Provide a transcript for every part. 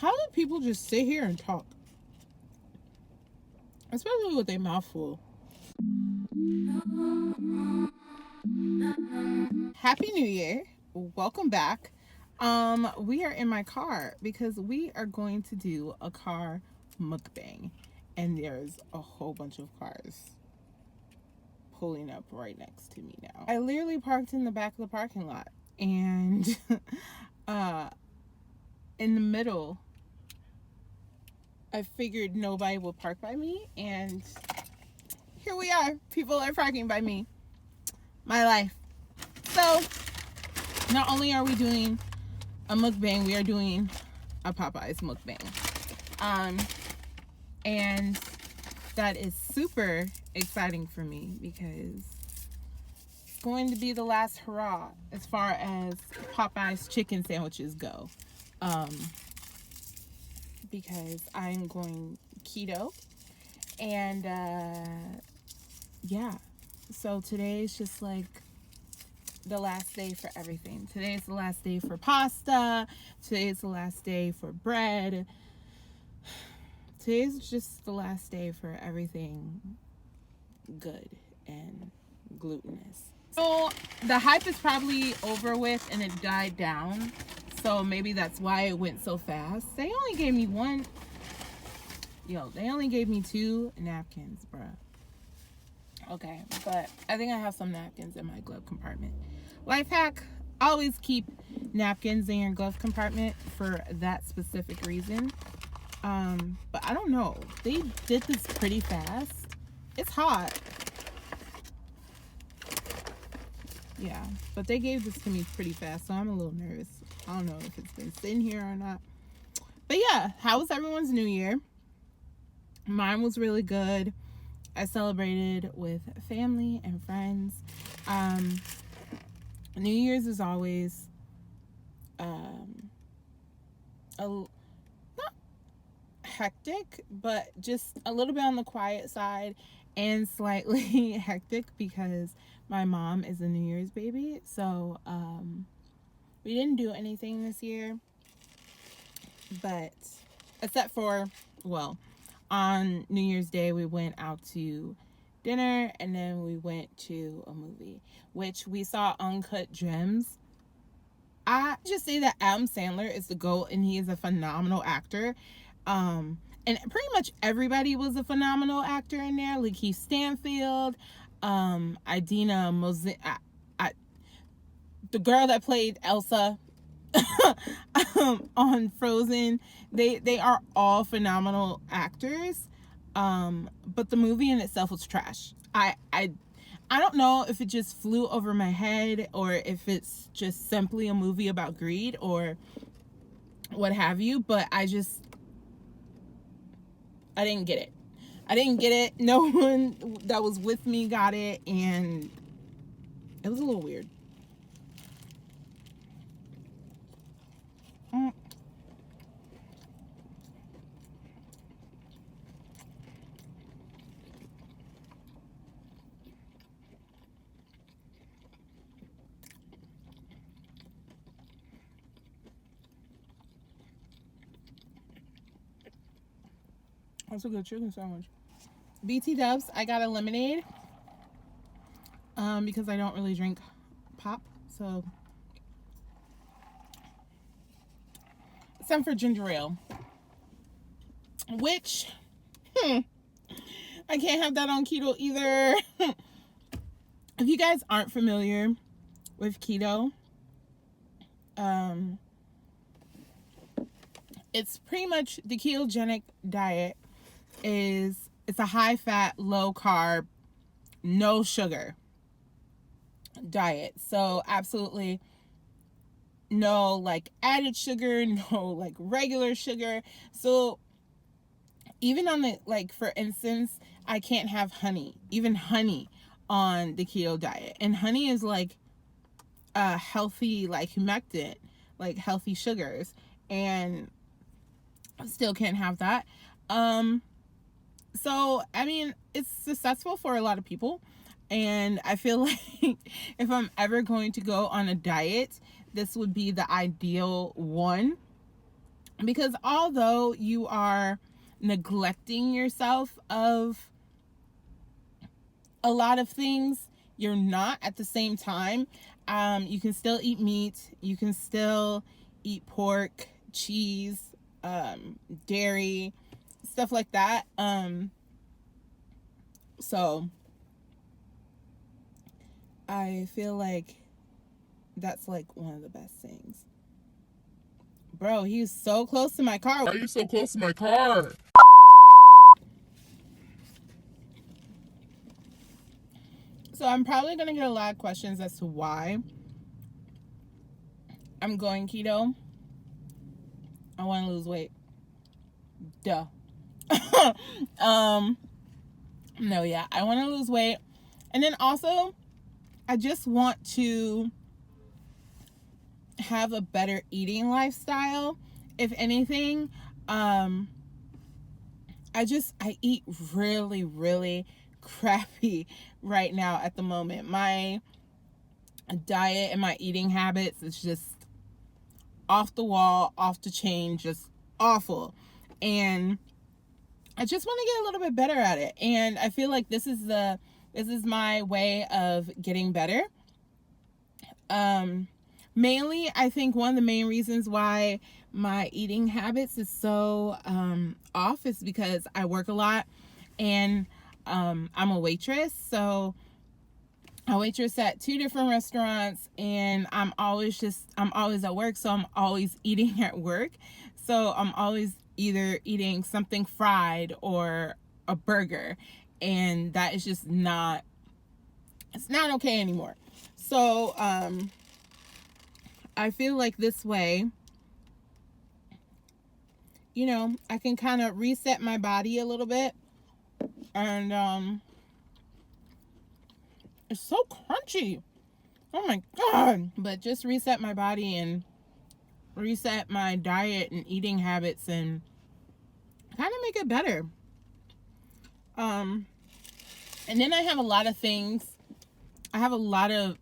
How do people just sit here and talk? Especially with their mouth full. Happy New Year. Welcome back. We are in my car because we are going to do a car mukbang. And there's a whole bunch of cars pulling up right next to me now. I literally parked in the back of the parking lot, and in the middle, I figured nobody would park by me, and here we are. People are parking by me. My life. So, not only are we doing a mukbang, we are doing a Popeyes mukbang. And that is super exciting for me because it's going to be the last hurrah as far as Popeyes chicken sandwiches go. Because I'm going keto, and yeah, so today is just like the last day for everything. Today is the last day for pasta. Today is the last day for bread. Today is just the last day for everything good and glutinous. So the hype is probably over with and it died down. So maybe that's why it went so fast. They only gave me they only gave me 2 napkins, bruh. Okay, but I think I have some napkins in my glove compartment. Life hack, always keep napkins in your glove compartment for that specific reason. But I don't know. They did this pretty fast. It's hot. Yeah, but they gave this to me pretty fast, so I'm a little nervous. I don't know if it's been sitting here or not. But yeah, how was everyone's New Year? Mine was really good. I celebrated with family and friends. New Year's is always not hectic, but just a little bit on the quiet side and slightly hectic because my mom is a New Year's baby. So we didn't do anything this year, but except for, well, on New Year's Day we went out to dinner and then we went to a movie, which we saw Uncut Gems. I just say that Adam Sandler is the GOAT and he is a phenomenal actor. And pretty much everybody was a phenomenal actor in there. Lakeith Stanfield, Idina Menzel, the girl that played Elsa on Frozen. They are all phenomenal actors. But the movie in itself was trash. I don't know if it just flew over my head or if it's just simply a movie about greed or what have you, but I didn't get it. No one that was with me got it, and it was a little weird. That's a good chicken sandwich. BT Dubs, I got a lemonade because I don't really drink pop, so some for ginger ale, which I can't have that on keto either. If you guys aren't familiar with keto, it's pretty much the ketogenic diet. It's a high fat, low carb, no sugar diet. So absolutely no like added sugar, no like regular sugar. So even on the, like, for instance, I can't have even honey on the keto diet. And honey is like a healthy, like, humectant, like healthy sugars. And I still can't have that. So, I mean, it's successful for a lot of people. And I feel like if I'm ever going to go on a diet, this would be the ideal one. Because although you are neglecting yourself of a lot of things, you're not at the same time. You can still eat meat. You can still eat pork, cheese, dairy, stuff like that. So I feel like that's like one of the best things. Bro, he's so close to my car. Why are you so close to my car? So I'm probably going to get a lot of questions as to why I'm going keto. I want to lose weight. Duh. No, yeah, I want to lose weight. And then also, I just want to have a better eating lifestyle. If anything, I eat really, really crappy right now at the moment. My diet and my eating habits is just off the wall, off the chain, just awful. And I just want to get a little bit better at it. And I feel like this is my way of getting better. Mainly, I think one of the main reasons why my eating habits is so off is because I work a lot, and I'm a waitress. So I waitress at 2 different restaurants, and I'm always at work, so I'm always eating at work. So I'm always either eating something fried or a burger, and that is just not okay anymore. So I feel like this way, I can kind of reset my body a little bit. And it's so crunchy. Oh my God. But just reset my body and reset my diet and eating habits and kind of make it better. And then I have a lot of things. I have a lot of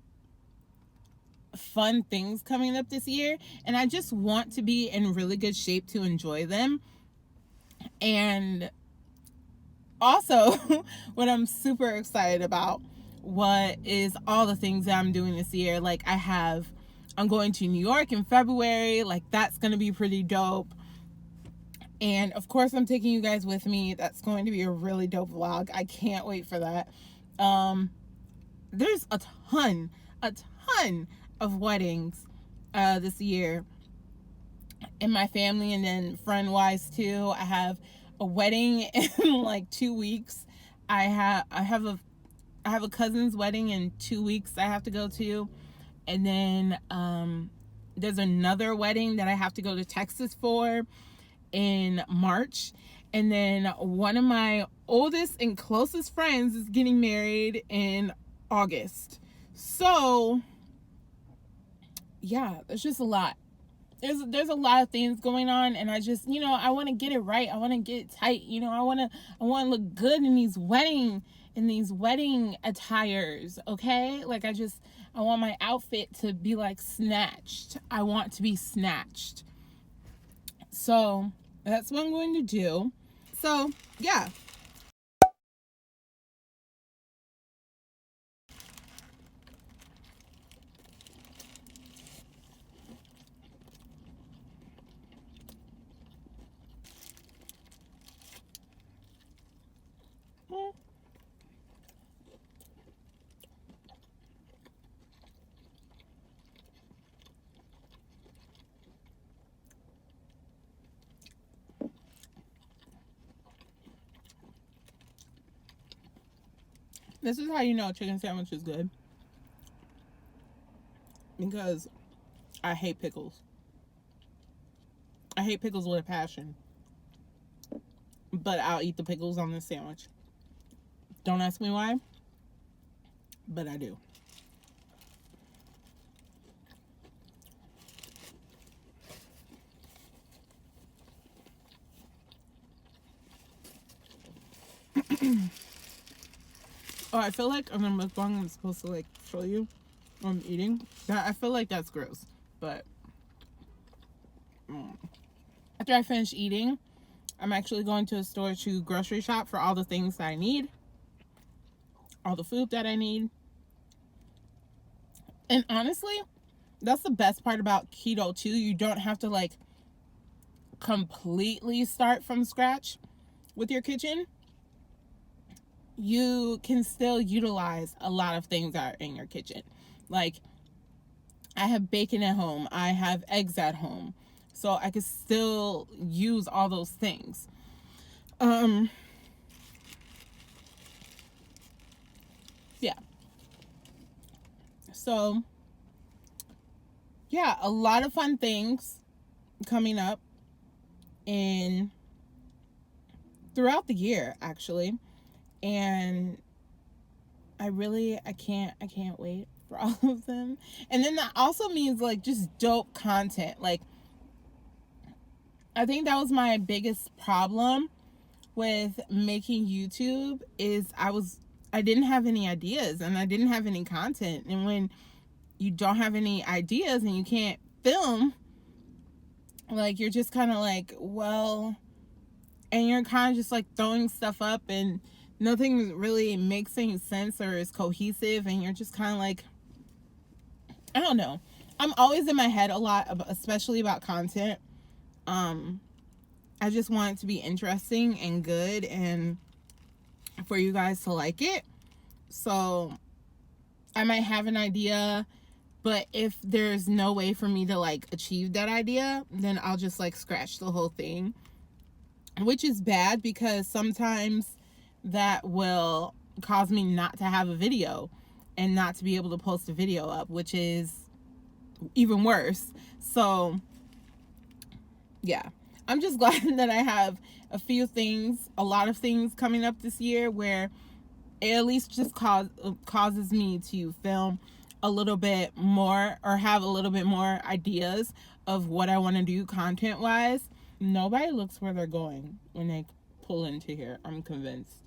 fun things coming up this year, and I just want to be in really good shape to enjoy them. And also, what I'm super excited about, what is all the things that I'm doing this year. Like I'm going to New York in February. Like, that's going to be pretty dope. And of course, I'm taking you guys with me. That's going to be a really dope vlog. I can't wait for that. There's a ton of weddings this year in my family, and then friend wise too. I have a wedding in like 2 weeks. I have a cousin's wedding in 2 weeks I have to go to, and then there's another wedding that I have to go to Texas for in March. And then one of my oldest and closest friends is getting married in August. So yeah, there's just a lot. There's a lot of things going on, and I just, I want to get it right. I want to get it tight. I want to look good in these wedding attires, okay? Like, I want my outfit to be like snatched. I want to be snatched. So that's what I'm going to do. So yeah. This is how you know a chicken sandwich is good. Because I hate pickles. I hate pickles with a passion. But I'll eat the pickles on this sandwich. Don't ask me why, but I do. Oh, I feel like on the mukbang I'm supposed to like show you what I'm eating. I feel like that's gross, but I after I finish eating, I'm actually going to a store to grocery shop for all the things that I need, all the food that I need. And honestly, that's the best part about keto too. You don't have to like completely start from scratch with your kitchen. You can still utilize a lot of things that are in your kitchen. Like, I have bacon at home, I have eggs at home, so I can still use all those things. Yeah. So, yeah, a lot of fun things coming up in throughout the year, actually. And I can't wait for all of them. And then that also means like just dope content. Like, I think that was my biggest problem with making YouTube is I didn't have any ideas and I didn't have any content. And when you don't have any ideas and you can't film, like, you're just kind of like, well, and you're kind of just like throwing stuff up and nothing really makes any sense or is cohesive, and you're just kind of like, I don't know. I'm always in my head a lot, especially about content. I just want it to be interesting and good and for you guys to like it. So I might have an idea, but if there's no way for me to like achieve that idea, then I'll just like scratch the whole thing, which is bad because sometimes that will cause me not to have a video and not to be able to post a video up, which is even worse. So yeah, I'm just glad that I have a lot of things coming up this year where it at least just causes me to film a little bit more or have a little bit more ideas of what I want to do content wise. Nobody looks where they're going when they pull into here, I'm convinced.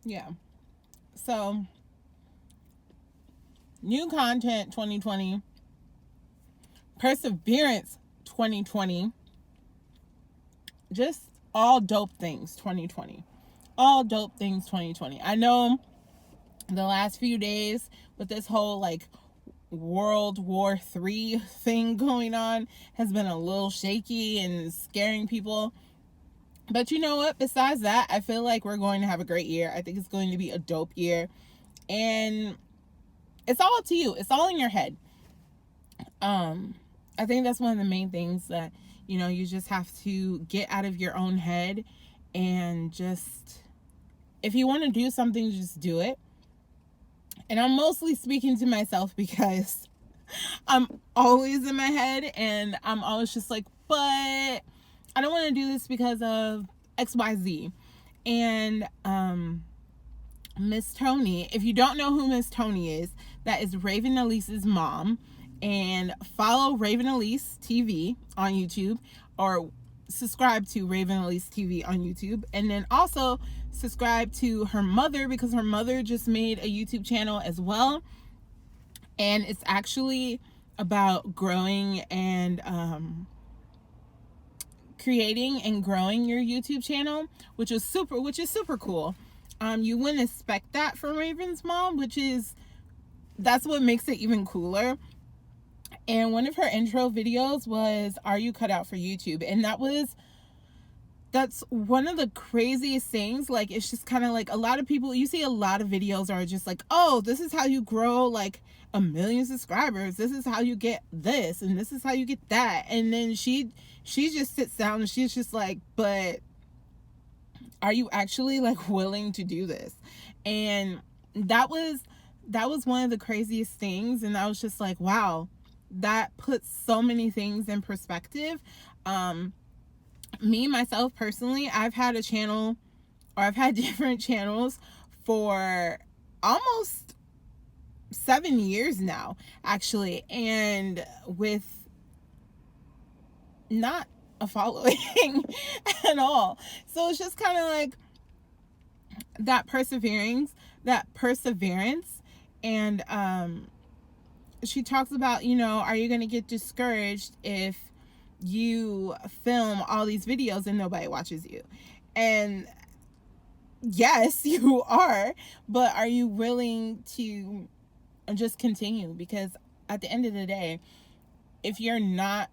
Yeah. So, new content 2020, perseverance 2020, just all dope things 2020. All dope things 2020. I know the last few days with this whole like World War III thing going on has been a little shaky and scaring people. But you know what? Besides that, I feel like we're going to have a great year. I think it's going to be a dope year. And it's all up to you. It's all in your head. I think that's one of the main things that, you just have to get out of your own head and just, if you want to do something, just do it. And I'm mostly speaking to myself because I'm always in my head and I'm always just like, but I don't want to do this because of XYZ. And Miss Tony, if you don't know who Miss Tony is, that is Raven Elise's mom. And follow Raven Elise TV on YouTube, or subscribe to Raven Elise TV on YouTube. And then also subscribe to her mother, because her mother just made a YouTube channel as well. And it's actually about growing and creating and growing your YouTube channel, which is super cool. You wouldn't expect that from Raven's mom, that's what makes it even cooler. And one of her intro videos was, "Are you cut out for YouTube?" And that's one of the craziest things. Like, it's just kind of like, a lot of people, you see a lot of videos are just like, oh, this is how you grow like 1 million subscribers. This is how you get this, and this is how you get that. And then she just sits down and she's just like, but are you actually like willing to do this? And that was one of the craziest things. And I was just like, wow, that puts so many things in perspective. Me, myself, personally, I've had a channel, or I've had different channels for almost 7 years now, actually, and with not a following at all. So it's just kind of like that perseverance. And she talks about, are you going to get discouraged if you film all these videos and nobody watches you? And yes, you are, but are you willing to just continue? Because at the end of the day, if you're not,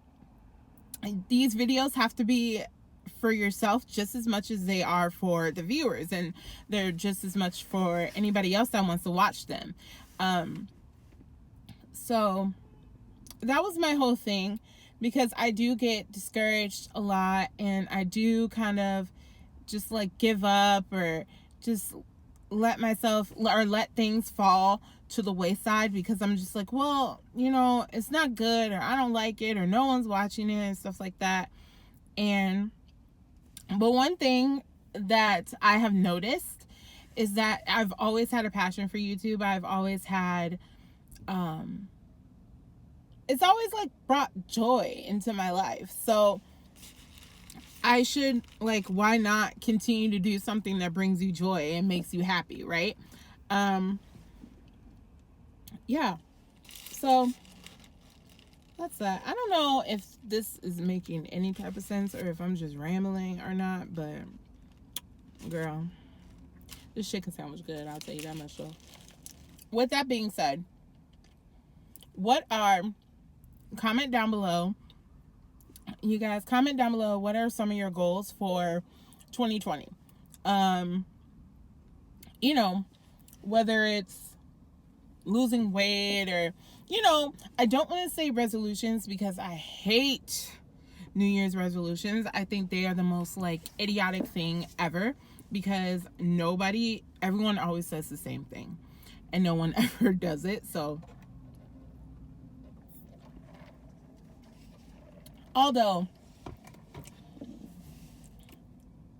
these videos have to be for yourself just as much as they are for the viewers, and they're just as much for anybody else that wants to watch them. So that was my whole thing, because I do get discouraged a lot, and I do kind of just like give up, or just let things fall to the wayside, because I'm just like, well, it's not good, or I don't like it, or no one's watching it, and stuff like that. But one thing that I have noticed is that I've always had a passion for YouTube. I've always had it's always like brought joy into my life. So I should, like, why not continue to do something that brings you joy and makes you happy, right? Yeah. So that's that. I don't know if this is making any type of sense, or if I'm just rambling or not, but girl, this chicken sandwich good, I'll tell you that much. So with that being said, comment down below. You guys comment down below, what are some of your goals for 2020? Whether it's losing weight, or I don't want to say resolutions, because I hate New Year's resolutions. I think they are the most like idiotic thing ever, because everyone always says the same thing and no one ever does it. So although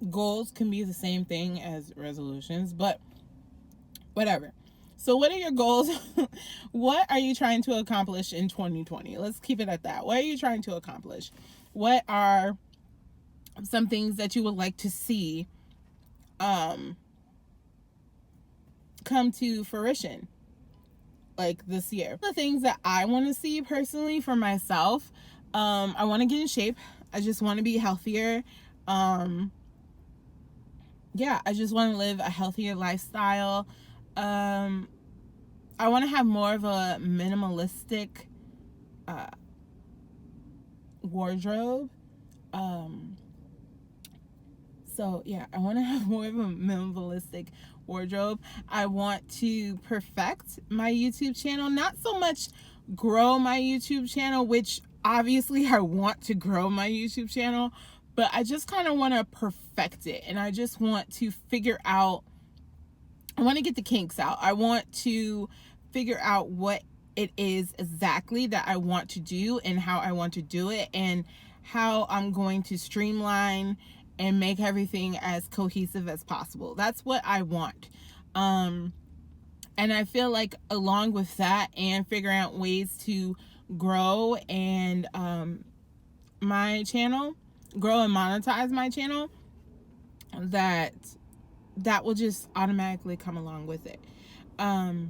goals can be the same thing as resolutions, but whatever. So what are your goals? What are you trying to accomplish in 2020? Let's keep it at that. What are you trying to accomplish? What are some things that you would like to see come to fruition, like this year? The things that I want to see personally for myself, I want to get in shape. I just want to be healthier. I just want to live a healthier lifestyle. I want to have more of a minimalistic wardrobe. I want to have more of a minimalistic wardrobe. I want to perfect my YouTube channel, not so much grow my YouTube channel, which obviously I want to grow my YouTube channel, but I just kind of want to perfect it, and I just want to I want to get the kinks out. I want to figure out what it is exactly that I want to do, and how I want to do it, and how I'm going to streamline and make everything as cohesive as possible. That's what I want. And I feel like along with that, and figuring out ways to grow and my channel, grow and monetize my channel, that will just automatically come along with it. I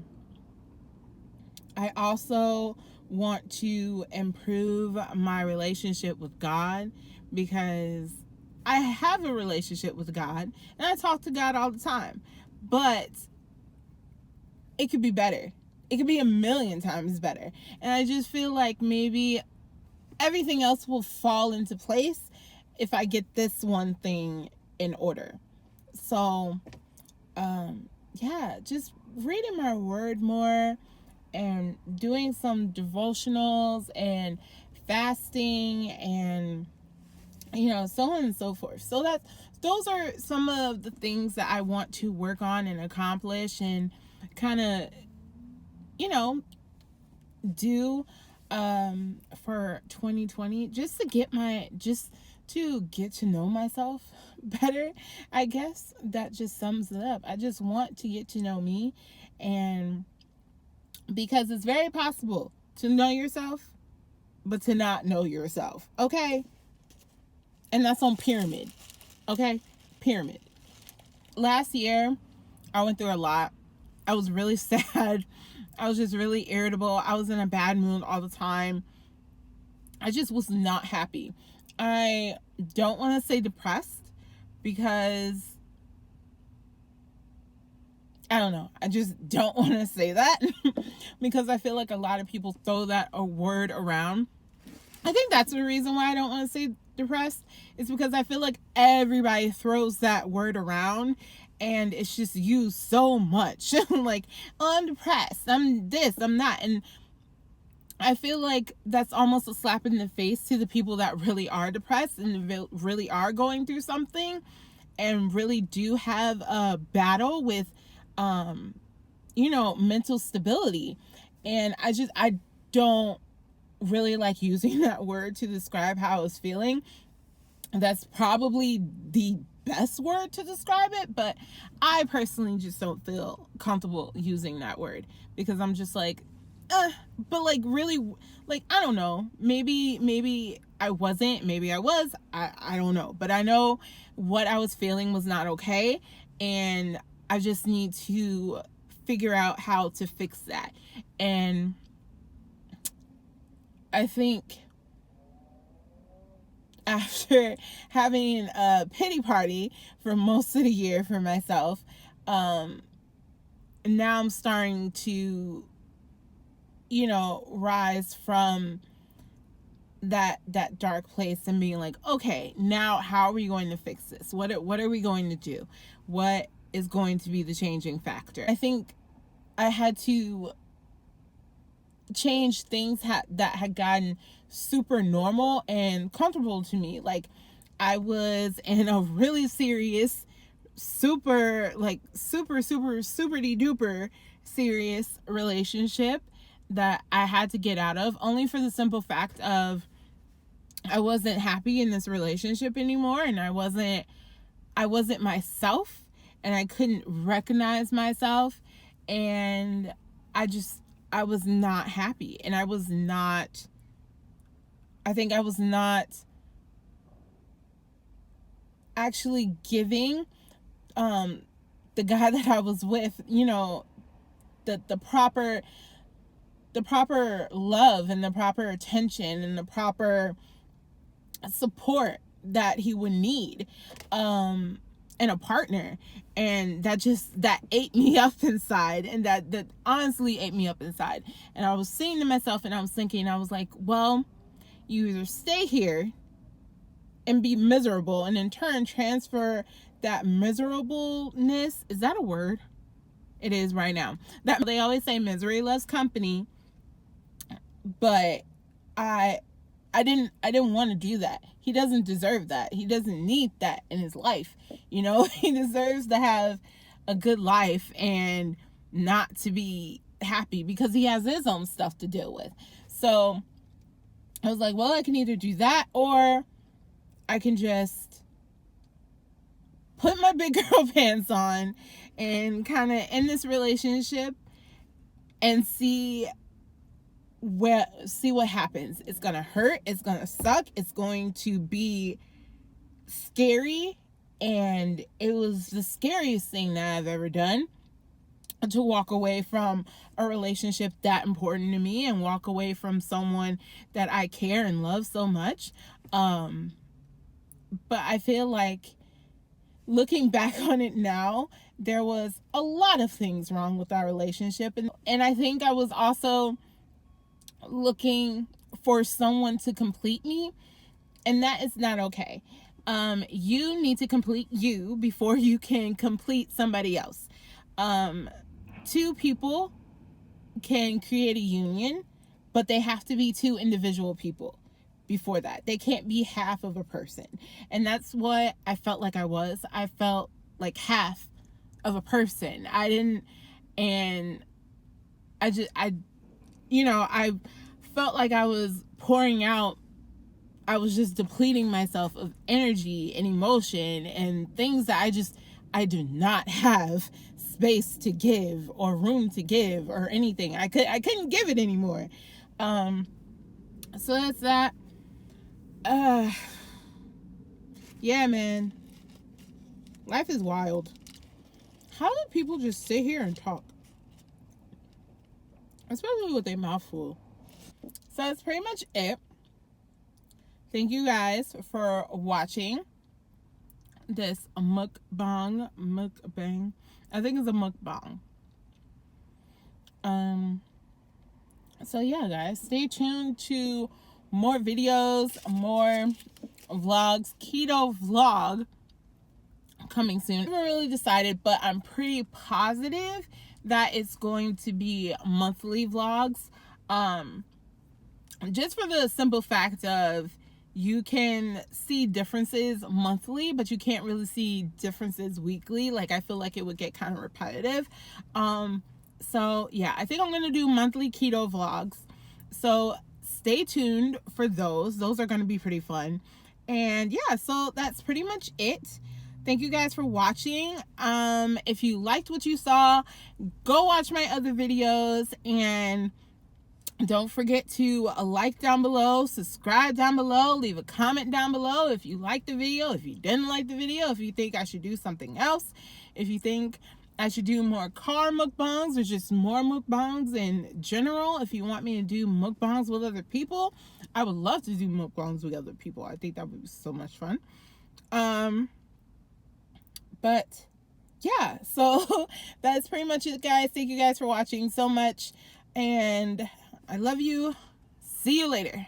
also want to improve my relationship with God, because I have a relationship with God and I talk to God all the time, but it could be better. It could be a million times better. And I just feel like maybe everything else will fall into place if I get this one thing in order. So, just reading my word more, and doing some devotionals, and fasting, and so on and so forth. So those are some of the things that I want to work on and accomplish, and kind of do for 2020, just to get to know myself better. I guess that just sums it up. I just want to get to know me, And because it's very possible to know yourself, but to not know yourself. Okay? And that's on pyramid. Okay? Pyramid. Last year, I went through a lot. I was really sad. I was just really irritable. I was in a bad mood all the time. I just was not happy. I don't want to say depressed because I don't know. I just don't want to say that because I feel like a lot of people throw that a word around. I think that's the reason why I don't want to say depressed. It's because I feel like everybody throws that word around and it's just used so much. Like, oh, I'm depressed. I'm this, I'm that. And I feel like that's almost a slap in the face to the people that really are depressed and really are going through something and really do have a battle with, mental stability. And I don't really like using that word to describe how I was feeling. That's probably the best word to describe it, but I personally just don't feel comfortable using that word because I'm just like, but like really, like, I don't know, maybe I wasn't, maybe I was, I don't know, but I know what I was feeling was not okay, and I just need to figure out how to fix that. And I think after having a pity party for most of the year for myself, now I'm starting to, rise from that dark place and being like, okay, now how are we going to fix this? What are we going to do? What is going to be the changing factor? I think I had to change things that had gotten super normal and comfortable to me. Like, I was in a really serious, super duper serious relationship that I had to get out of, only for the simple fact of I wasn't happy in this relationship anymore, and I wasn't myself, and I couldn't recognize myself, and I was not happy, and I was not actually giving the guy that I was with, the proper love and the proper attention and the proper support that he would need in a partner. And that ate me up inside, and that honestly ate me up inside. And I was saying to myself, and I was thinking, I was like, well, you either stay here and be miserable and in turn transfer that miserableness, is that a word? It is right now. That they always say misery loves company, but I didn't want to do that. He doesn't deserve that. He doesn't need that in his life. He deserves to have a good life and not to be happy because he has his own stuff to deal with. So I was like, well, I can either do that or I can just put my big girl pants on and kind of end this relationship and see what happens. It's gonna hurt, it's gonna suck, it's going to be scary, and it was the scariest thing that I've ever done, to walk away from a relationship that important to me and walk away from someone that I care and love so much. But I feel like, looking back on it now, there was a lot of things wrong with our relationship, and I think I was also looking for someone to complete me, and that is not okay. You need to complete you before you can complete somebody else. Two people can create a union, but they have to be two individual people before that. They can't be half of a person, and that's what I felt like I was. I felt like half of a person. I felt like I was pouring out, I was just depleting myself of energy and emotion and things that I do not have space to give or room to give or anything. I couldn't give it anymore. So that's that. Yeah, man. Life is wild. How do people just sit here and talk? Especially with their mouth full. So that's pretty much it. Thank you guys for watching this mukbang. I think it's a mukbang. So yeah, guys, stay tuned to more videos, more vlogs, keto vlog coming soon. I haven't really decided, but I'm pretty positive that it's going to be monthly vlogs. Just for the simple fact of you can see differences monthly, but you can't really see differences weekly. Like, I feel like it would get kind of repetitive. So yeah, I think I'm gonna do monthly keto vlogs. So stay tuned for those. Those are gonna be pretty fun. And yeah, so that's pretty much it. Thank you guys for watching. If you liked what you saw, go watch my other videos, and don't forget to like down below, subscribe down below, leave a comment down below if you liked the video, if you didn't like the video, if you think I should do something else, if you think I should do more car mukbangs or just more mukbangs in general. If you want me to do mukbangs with other people, I would love to do mukbangs with other people. I think that would be so much fun. But yeah, so that's pretty much it, guys. Thank you guys for watching so much, and I love you. See you later.